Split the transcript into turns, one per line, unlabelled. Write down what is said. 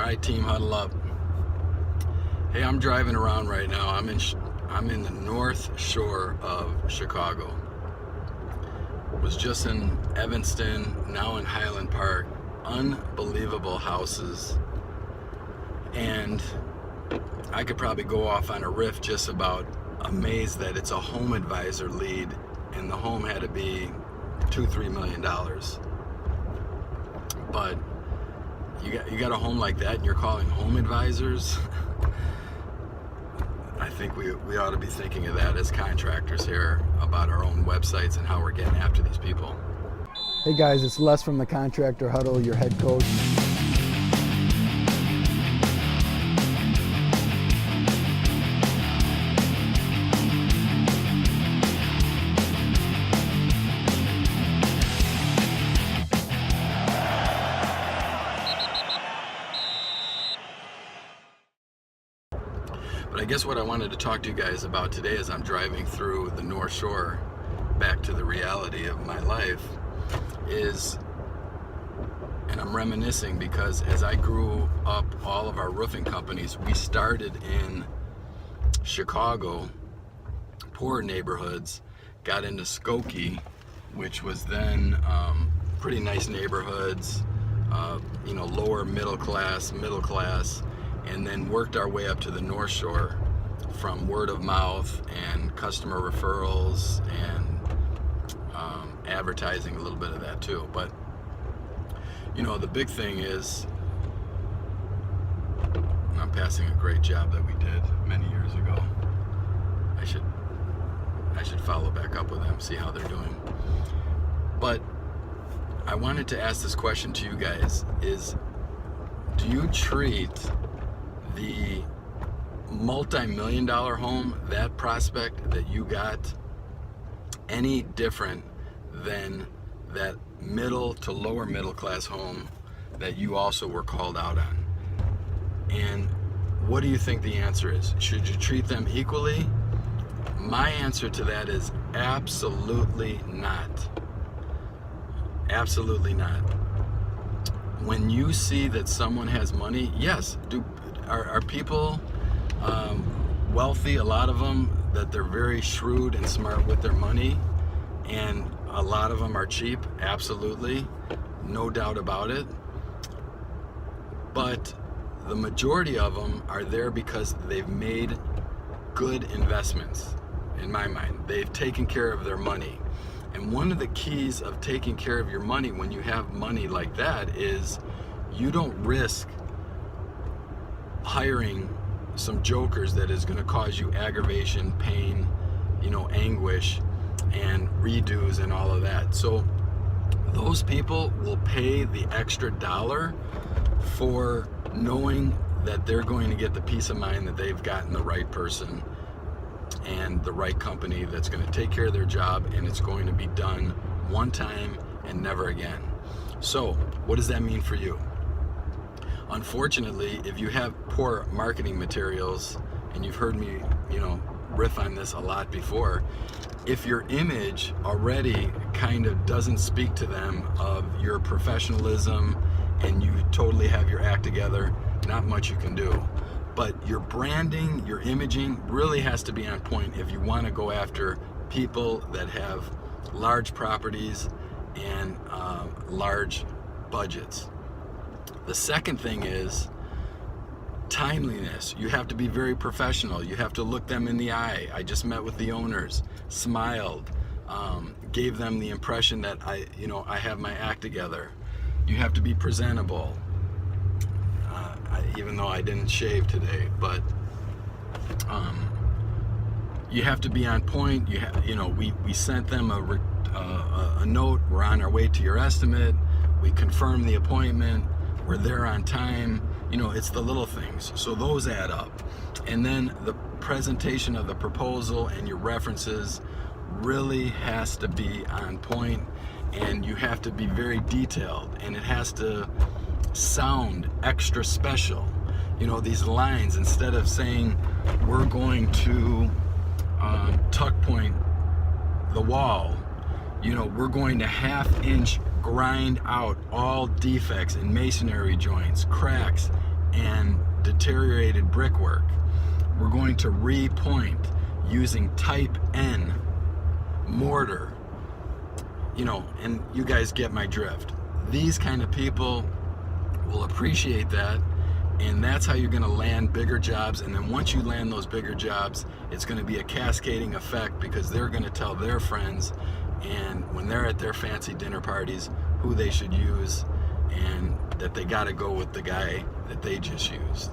Alright, team, huddle up. Hey, I'm driving around right now. I'm in the North Shore of Chicago. Was just in Evanston, now in Highland Park. Unbelievable houses. And I could probably go off on a riff just about amazed that it's a home advisor lead, and the home had to be $2-3 million. But you got a home like that and you're calling home advisors? I think we ought to be thinking of that as contractors here about our own websites and how we're getting after these people.
Hey guys, it's Les from the Contractor Huddle, your head coach.
But I guess what I wanted to talk to you guys about today as I'm driving through the North Shore back to the reality of my life is, and I'm reminiscing because as I grew up, all of our roofing companies, we started in Chicago, poor neighborhoods, got into Skokie, which was then pretty nice neighborhoods, lower middle class, and then worked our way up to the North Shore from word of mouth and customer referrals and advertising, a little bit of that too. But the big thing is, I'm passing a great job that we did many years ago. I should follow back up with them, see how they're doing. But I wanted to ask this question to you guys is, do you treat the multi-million-dollar home, that prospect that you got, any different than that middle to lower middle class home that you also were called out on? And what do you think the answer is? Should you treat them equally? My answer to that is absolutely not. Absolutely not. When you see that someone has money, yes, are people wealthy, a lot of them, that they're very shrewd and smart with their money, and a lot of them are cheap? Absolutely, no doubt about it. But the majority of them are there because they've made good investments, in my mind. They've taken care of their money. And one of the keys of taking care of your money when you have money like that is you don't risk hiring some jokers that is going to cause you aggravation, pain, anguish, and redos and all of that. So those people will pay the extra dollar for knowing that they're going to get the peace of mind that they've gotten the right person and the right company that's going to take care of their job, and it's going to be done one time and never again. So what does that mean for you? Unfortunately, if you have poor marketing materials, and you've heard me, riff on this a lot before, if your image already kind of doesn't speak to them of your professionalism and you totally have your act together, not much you can do. But your branding, your imaging really has to be on point if you want to go after people that have large properties and large budgets. The second thing is timeliness. You have to be very professional. You have to look them in the eye. I just met with the owners, smiled, gave them the impression that I have my act together. You have to be presentable. Even though I didn't shave today, but you have to be on point. We sent them a note. We're on our way to your estimate. We confirmed the appointment. We're there on time. It's the little things. So those add up. And then the presentation of the proposal and your references really has to be on point, and you have to be very detailed, and it has to sound extra special. These lines, instead of saying we're going to tuck point the wall, we're going to 1/2 inch grind out all defects in masonry joints, cracks, and deteriorated brickwork. We're going to re-point using type N mortar. You know, and you guys get my drift. These kind of people will appreciate that, and that's how you're going to land bigger jobs. And then once you land those bigger jobs, it's going to be a cascading effect, because they're going to tell their friends, and when they're at their fancy dinner parties, who they should use, and that they got to go with the guy that they just used.